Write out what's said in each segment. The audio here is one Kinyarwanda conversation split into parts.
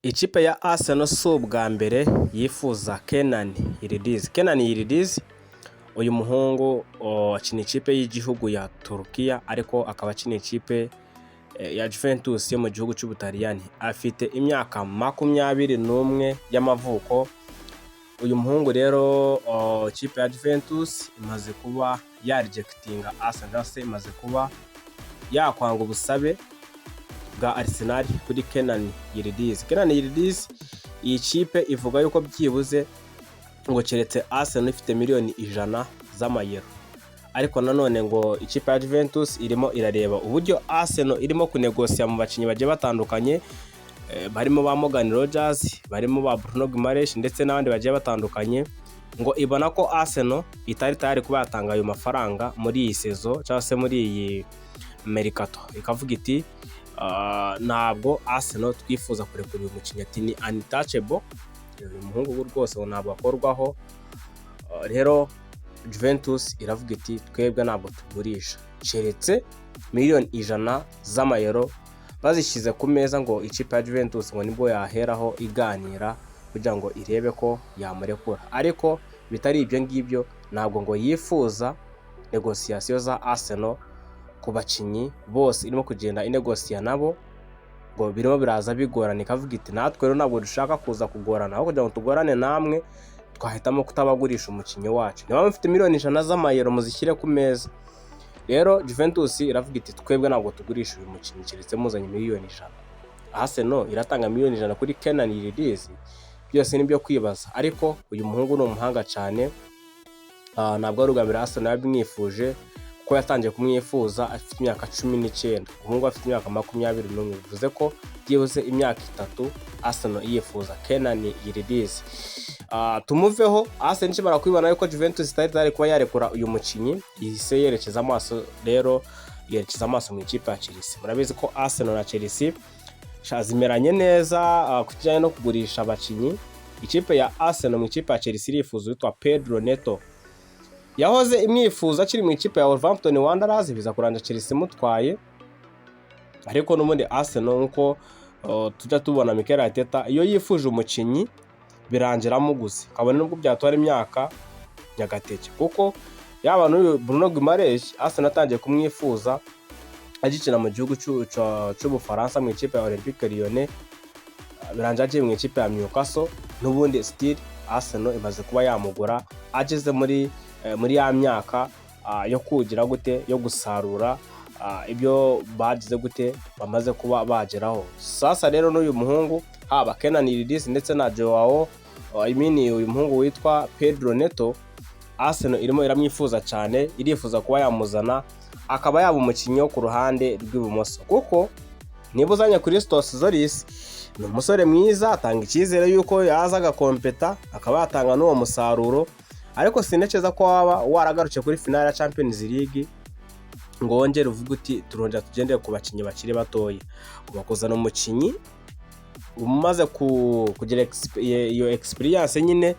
Ikipe ya Arsenal si ubwa mbere yifuza Kenan Yildiz. Kenan Yildiz uyu muhungu akina ikipe y'igihugu ya Turukiya, ariko akaba akina ikipe ya Juventus yo mu gihugu cy'Ubutaliyani. Afite imyaka 21 y'amavuko. Uyu muhungu rero ikipe ya Juventus imaze kuba yarejectinga Arsenal, se imaze kuba yakwanga ubusabe bwa Arsenal kuri Kenan Yildiz. Kenan Yildiz iyi kipe ivuga yuko byibuze ngo keretse Arsenal ifite miliyoni 100 z'amayero, ariko nanone ngo ikipe ya Juventus irimo irareba uburyo Arsenal irimo kunegosiya mu bakinnyi bagiye batandukanye, barimo ba Morgan Rogers, barimo ba Bruno Guimaraes ndetse n'abandi bagiye batandukanye, ngo ibona ko Arsenal itari tayari kuba yatanga ayo mafaranga muri iyi sezo cyangwa se muri iyi mercato. Ikavuga iti ntabwo Arsenal twifuza kurekura uyu mukinnyi, ati ni untouchable, uyu muhungu rwose ntabwo akorwaho. Rero Juventus iravuga iti twebwe ntabwo tugurisha keretse miliyoni 100 z'amayero bazishyize ku meza, ngo ikipe ya Juventus ngo nibwo yaheraho iganira kugira ngo irebe ko yamurekura. Ariko bitari ibyo ngibyo, ntabwo ngo yifuza negociation za Arsenal ku bakinnyi bose irimo kugenda inegosiya nabo, ngo birimo biraza bigorana. Ikavuga iti natwe rero ntabwo dushaka kuza kugorana, aho kugira ngo tugorane namwe twahitamo kutabagurisha umukinnyi wacu. Niba mufite miliyoni 100 z'amayero muzishyire ku meza. Rero Juventus iravuga iti twebwe ntabwo tugurisha uyu mukinnyi keretse muzanye miliyoni 100. Arsenal iratanga miliyoni 100 kuri Kenan Yildiz. Byose ni byo kwibaza, ariko uyu muhungu ni umuhanga cyane. Ntabwo ari ubwa mbere Arsenal yabimwifuje, ko yatangiye kumwifuza afite imyaka 19. Umuhungu afite imyaka 21, bivuze ko byibuze imyaka 3 Arsenal yifuza Kenan Yildiz. Tumuveho Arsenal nshobora kwibona yuko Juventus itari kuba yarekura uyu mukinnyi, yise yerekeza amaso mu ikipe ya Chelsea. Murabizi ko Arsenal na Chelsea shazimeranye neza kujyanye no kugurisha abakinnyi. Ikipe ya Arsenal mu ikipe ya Chelsea irifuza witwa Pedro Neto, yahoze imwifuza akiri mu ikipe ya Wolverhampton Wanderers, biza kuranja Chelsea mutwaye. Ariko n'ubundi Arsenal nkuko tujya tubona Mikel Arteta, iyo yifuje umukinnyi birangira muguze, kabone nubwo byatwara imyaka nyagateke, kuko yaba n'uyu Bruno Guimaraes Arsenal atangiye kumwifuza agikina mu gihugu cy'Ubufaransa mu ikipe ya Olympique Lyonnais, birangira agiye mu ikipe ya Newcastle. N'ubundi still Arsenal imaze kuba yamugura ageze muri ya myaka yo kugira gute, yo gusarura ibyo bagize gute bamaze kuba bageraho. Sasa rero n'uyu muhungu haba Kenan Yildiz ndetse na Joao uyu muhungu witwa Pedro Neto, Arsenal irimo iramwifuza cyane, irifuza kuba yamuzana akaba yaba umukinnyi wo ku ruhande rw'ibumoso, kuko niba uzanye Christos Zolis ni umusore mwiza, atanga icyizere yuko yaza agakompeta akaba yatanga n'uwo musaruro. Ariko sinekeza ko waba waragarutse kuri final ya Champions League ngo wongere uvuga uti turongera tugendeye ku bakinnyi bakiri batoya. Ubakuzana umukinnyi umaze kugira iyo experience nyine,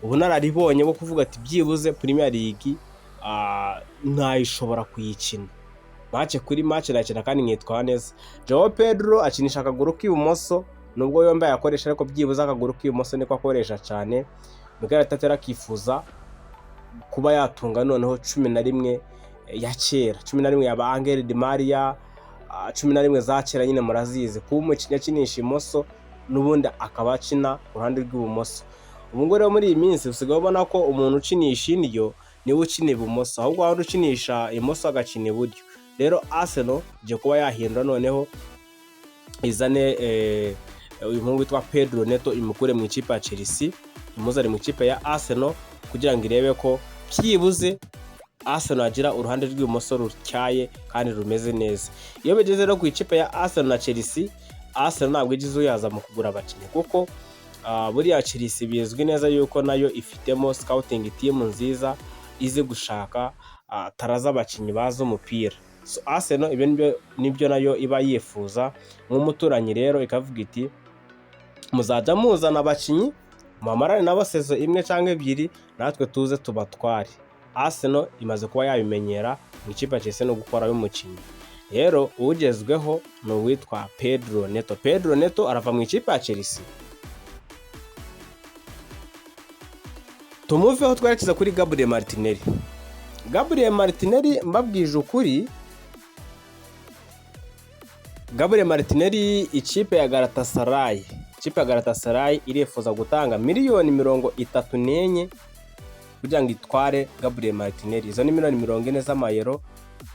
ubu nararibonye bo kuvuga ati byibuze Premier League ntayishobora kuyikina match kuri match, nakina kandi nkitwa neza. Joao Pedro akinisha akaguru k'ibumoso, nubwo yombi yakoresha, ariko byibuze akaguru k'ibumoso niko akoresha cyane. Mikel Arteta akifuza kuba yatunga noneho 11 ya kera, 11 yaba Angel Di Maria, 11 za kera nyine murazizi, kuba umukinnyi akinisha imoso n'ubundi akaba akina uruhande rw'ibumoso. Ubu ngo rero muri iyi minsi usigaye ubona ko umuntu ukinisha indyo niwe ukina ibumoso, ahubwo waba ukinisha imoso agakina iburyo. Rero Arsenal igiye kuba yahindura noneho izane uyu muhungu witwa Pedro Neto, imukure mu ikipe ya Chelsea imuzane mu ikipe ya Arsenal, kugira ngo irebe ko byibuze Arsenal agira uruhande rw'ibumoso rutyaye kandi rumeze neza. Iyo bigeze rero ku ikipe ya Arsenal na Chelsea, Arsenal ntabwo igize uyaza mu kugura abakinnyi, kuko buriya Chelsea bizwi neza yuko nayo ifitemo scouting team nziza izi gushaka taraza abakinnyi baza umupira. So Arsenal ibyo nibyo nayo iba yifuza nk'umuturanyi. Rero ikavuga iti muzajya muzana abakinnyi mumarane nabo sezo imwe cyangwa ebyiri, natwe tuze tubatware. Arsenal imaze kuba yabimenyera mu ikipe ya Chelsea no gukora y'umukinnyi. rero ugezweho ni uwitwa Pedro Neto. Pedro Neto arava mu ikipe ya Chelsea. Tumuveho twerekeza kuri Gabriel Martinelli. Gabriel Martinelli mbabwije ukuri, Gabriel Martinelli ikipe ya Galatasaray, irifuza gutanga miliyoni 34 kugira ngo itware Gabriel Martinelli. Izo ni miliyoni 40 z'amayero,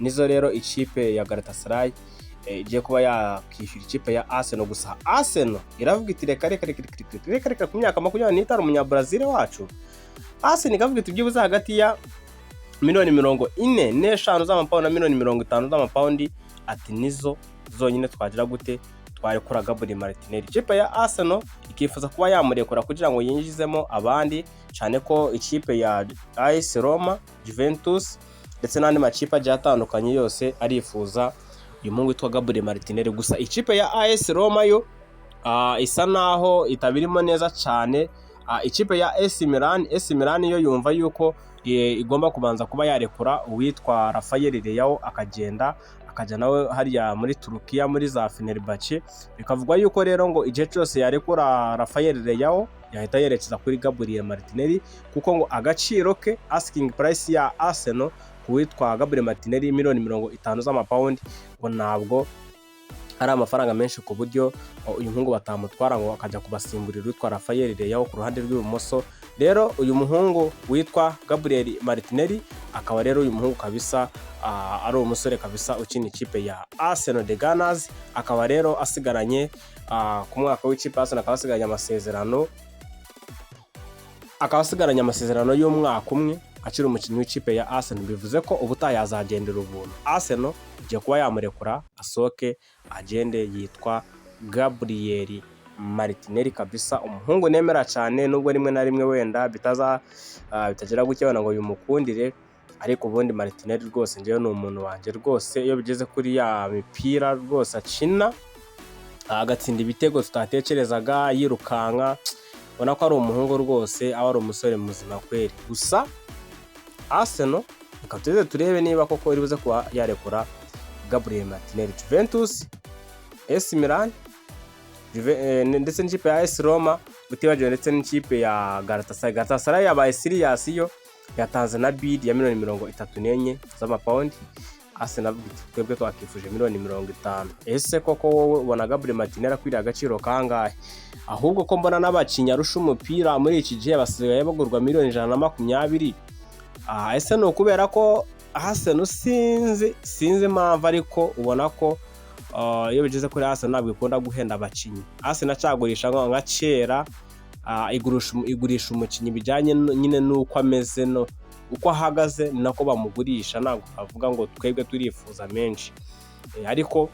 nizo rero ikipe ya Galatasaray igiye kuba yakishyura ikipe ya Arsenal. Gusa Arsenal iravuga iti reka ku myaka 25 umunyabrazil wacu. Arsenal ikavuga iti byibuze hagati ya miliyoni 45 z'amapaundi na miliyoni 50 z'amapaundi, ati nizo zonyine twagira gute twarekura Gabriel Martinelli. Ikipe ya Arsenal ikifuza kuba yamurekura kugira ngo yinjizemo abandi, cyane ko ikipe ya AS Roma, Juventus ndetse n'andi makipe agiye atandukanye yose arifuza uyu muhungu witwa Gabriel Martinelli. Gusa ikipe ya AS Roma yo isa naho itabirimo neza cyane. Ikipe ya AC Milan yo yumva yuko igomba kubanza kuba yarekura uwitwa Rafael Leao akajya nawe hariya muri Turukiya muri za Fenerbahce. Bikavugwa yuko rero ngo igihe cyose yarekura Rafael Leao yahita yerekeza kuri Gabriel Martinelli, kuko ngo agaciro ke, asking price ya Arsenal kuwitwa Gabriel Martinelli miliyoni 50 z'amapaundi, ngo ntabwo ari amafaranga menshi ku buryo uyu muhungu batamutwara ngo akajya kubasimburira witwa Rafael Leao ku ruhande rw'ibumoso. Rero uyu muhungu witwa Gabriel Martinelli akaba rero uyu muhungu kabisa ari umusore kabisa ukina ikipe ya Arsenal the Gunners. Akaba rero asigaranye ku mwaka w'ikipe Arsenal, akaba asigaranye amasezerano y'umwaka umwe akiri umukinnyi w'ikipe ya Arsenal. Bivuze ko ubutaha yazagendera ubuntu. Arsenal igiye kuba yamurekura asohoke agende, yitwa Gabriel Martinelli kabisa, umuhungu nemera cyane, nubwo rimwe na rimwe wenda bitagira gukebana ngo yumukundire, ariko ubundi Martinelli rwose ngewe ni umuntu wanjye rwose. Iyo bigeze kuri ya mipira rwose akina agatsinda ibitego tutatekerezaga, yirukanka, ubona ko ari umuhungu rwose, aba ari umusore muzima kweri. Gusa Arsenal ikatuze turebe niba koko iri buze kuba yarekura Gabriel Martinelli. Juventus, AC Milan ndetse n'ikipe ya AS Roma utibagiwe ndetse n'ikipe ya Galatasaray yabaye serious, yo yatanze na bid ya miliyoni 34 z'amapaundi. Arsenal twebwe twakifuje miliyoni 50. Ese koko wowe ubona Gabriel Martinelli akwiriye agaciro kangahe? Ahubwo ko mbona n'abakinnyi arusha umupira muri iki gihe basigaye bagurwa miliyoni 120. Ese no kubera ko Arsenal sinzi impamvu, ariko ubona ko iyo bigeze kuri Arsenal ntabwo ikunda guhenda abakinnyi. Arsenal cyagurisha nka kera, igurisha umukinnyi bijyanye nyine n'uko ameze, no uko ahagaze ni nako bamugurisha. Ntabwo bavuga ngo twebwe turifuza menshi, ariko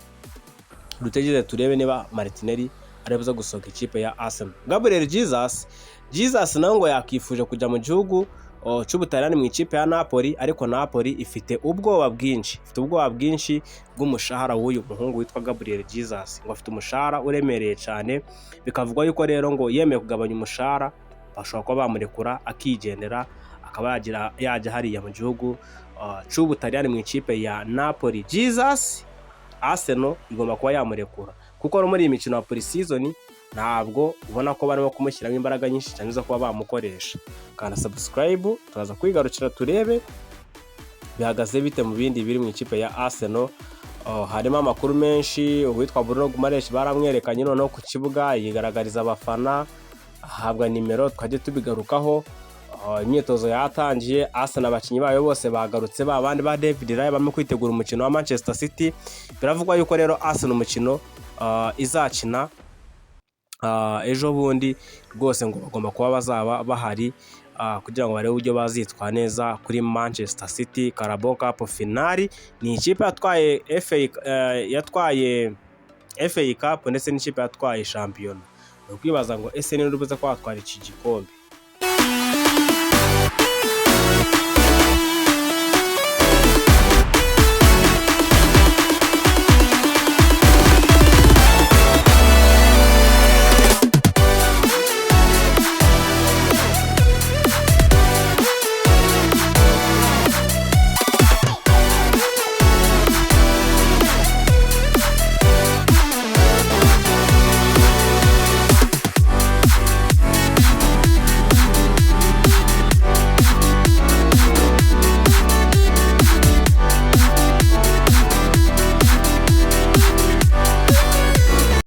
dutegereze turebe niba Martinelli aribuza gusohoka ikipe ya Arsenal. Gabriel Jesus nawe ngo yakifuje kujya mu gihugu cy'Ubutaliyani mu ikipe ya Napoli, ariko Napoli ifite ubwoba bwinshi bw'umushahara w'uyu muhungu witwa Gabriel Jesus. Ngo afite umushahara uremereye cyane, bikavugwa yuko rero ngo yemeye kugabanya umushahara bashobora kuba bamurekura akigendera, akaba yajya hariya mu gihugu cy'Ubutaliyani mu ikipe ya Napoli. Jesus Arsenal igomba kuba yamurekura, kuko muri iyi mikino ya pre-season ntabwo ubona ko barimo kumushyiramo imbaraga nyinshi cyane zo kuba bamukoresha. Kandi subscribe turaza kwigarukira turebe bihagaze bite mu bindi biri mu ikipe ya Arsenal. Harimo amakuru menshi, uwitwa Bruno Guimaraes baramwerekanye noneho ku kibuga yigaragariza abafana, ahabwa nimero, twajye tubigarukaho. Imyitozo yatangiye, Arsenal abakinnyi bayo bose bagarutse, babandi ba David Raya barimo kwitegura umukino wa Manchester City. Biravugwa yuko rero Arsenal umukino izakina ejo bundi rwose ngo bagomba kuba bazaba bahari kugira ngo barebe uburyo bazitwara neza kuri Manchester City Carabao Cup finali. Ni ikipe yatwaye FA Cup ndetse n'ikipe yatwaye shampiyona. Ukwibaza ngo ese ni rubuze ko atwara iki gikombe.